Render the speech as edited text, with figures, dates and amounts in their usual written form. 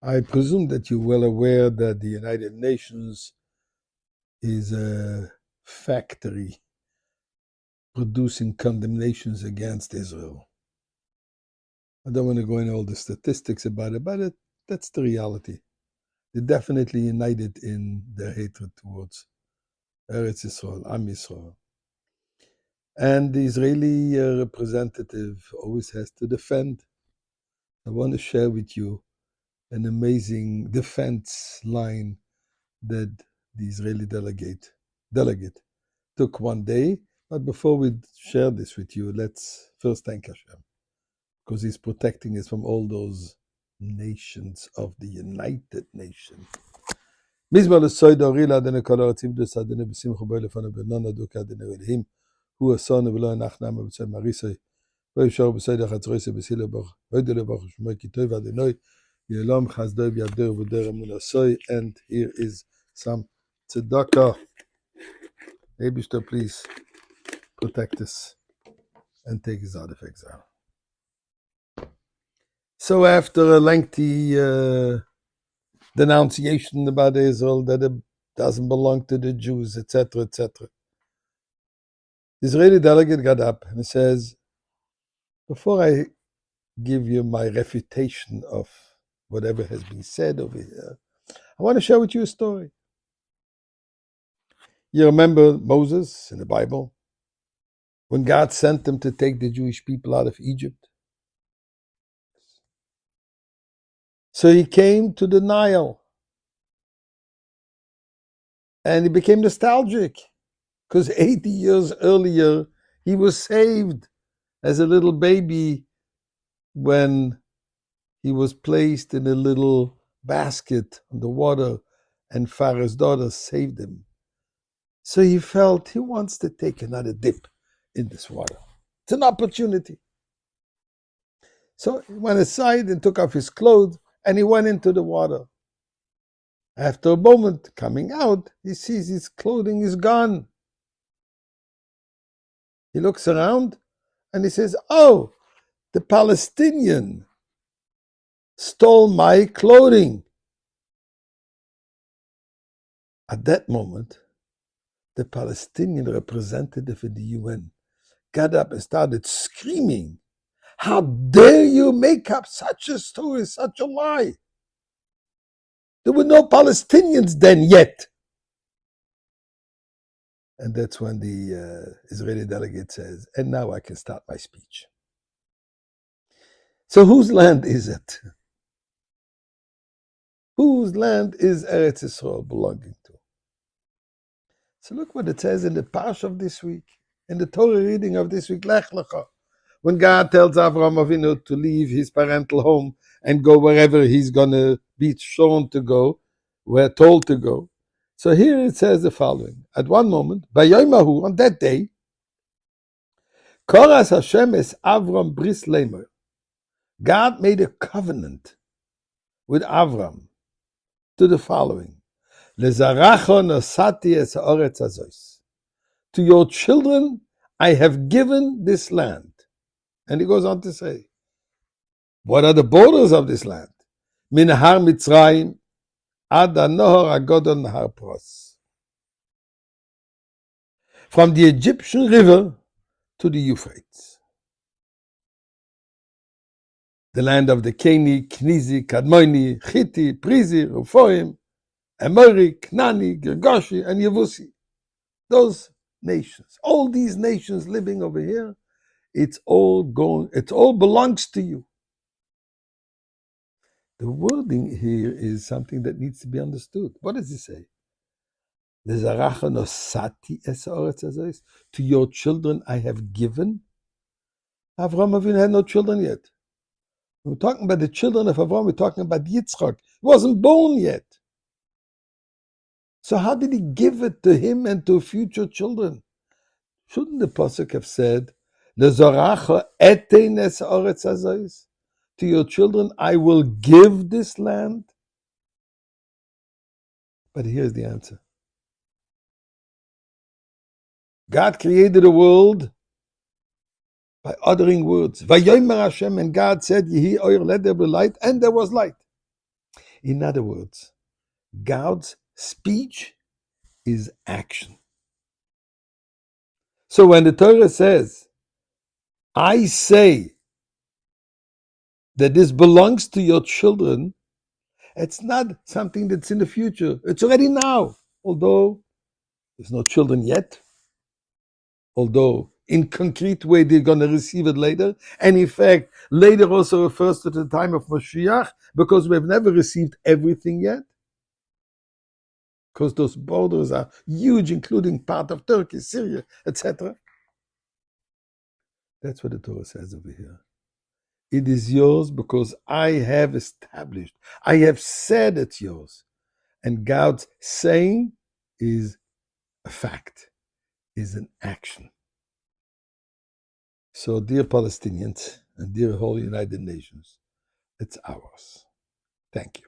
I presume that you're well aware that the United Nations is a factory producing condemnations against Israel. I don't want to go into all the statistics about it, but that's the reality. They're definitely united in their hatred towards Eretz Israel, Am Yisrael. And the Israeli representative always has to defend. I want to share with you an amazing defense line that the Israeli delegate took one day. But before we share this with you, let's first thank Hashem, because He's protecting us from all those nations of the United Nations. מזמור לסויד אורילה אדוני כל הארצים דוס אדוני בשמחו בו לפניו בנון אדוק אדוני אלוהים הוא אסונו ולא אנחנו נעמה בצד מריסוי וישר בסויד החצרויסי בסילו ברוך וידלו ברוך שמוי כי טוב אדוני ילום חסדוי בידו ובדר אמון הסוי. And here is some tzedakah. Maybe still please protect us and take us out of exile. So after a lengthy denunciation about Israel, that it doesn't belong to the Jews, etc., etc., the Israeli delegate got up and says, before I give you my refutation of whatever has been said over here, I want to share with you a story. You remember Moses in the Bible, when God sent him to take the Jewish people out of Egypt? So he came to the Nile, and he became nostalgic, because 80 years earlier, he was saved as a little baby when he was placed in a little basket on the water, and Pharaoh's daughter saved him. So he felt he wants to take another dip in this water. It's an opportunity. So he went aside and took off his clothes, and he went into the water. After a moment, coming out, he sees his clothing is gone. He looks around and he says, oh, the Palestinian stole my clothing. At that moment, the Palestinian representative in the UN got up and started screaming, how dare you make up such a story, such a lie? There were no Palestinians then yet. And that's when the Israeli delegate says, and now I can start my speech. So whose land is it? Whose land is Eretz Yisrael belonging to? So look what it says in the Parsha of this week, in the Torah reading of this week, Lech Lecha. When God tells Avraham Avinu to leave his parental home and go wherever he's going to be shown to go, we're told to go. So here it says the following. At one moment, Bayomahu, on that day, Koras Hashem es Avram bris lemer. God made a covenant with Avram to the following. Lezaracho nosati es haaretz hazois. To your children I have given this land. And he goes on to say, what are the borders of this land? Min har Mitzrayim ad hanohar hagodol nahar Pros. From the Egyptian river to the Euphrates. The land of the Keni, Knizi, Kadmoni, Chiti, Prizi, Rephoim, Amori, Knani, Girgashi, and Yevusi. Those nations, all these nations living over here, it all belongs to you. The wording here is something that needs to be understood. What does it say? To your children I have given. Avraham Avinu had no children yet. We're talking about the children of Avraham, we're talking about Yitzchak. He wasn't born yet. So how did he give it to him and to future children? Shouldn't the Pasuk have said, to your children I will give this land? But here's the answer. God created the world by uttering words. Vayomer Hashem, and God said, Yehi oyer, let there be light, and there was light. In other words, God's speech is action. So when the Torah says, I say that this belongs to your children, it's not something that's in the future. It's already now. Although there's no children yet, although in concrete way they're going to receive it later. And in fact, later also refers to the time of Mashiach, because we've never received everything yet. Because those borders are huge, including part of Turkey, Syria, etc. That's what the Torah says over here. It is yours because I have established, I have said it's yours. And God's saying is a fact, is an action. So, dear Palestinians and dear whole United Nations, it's ours. Thank you.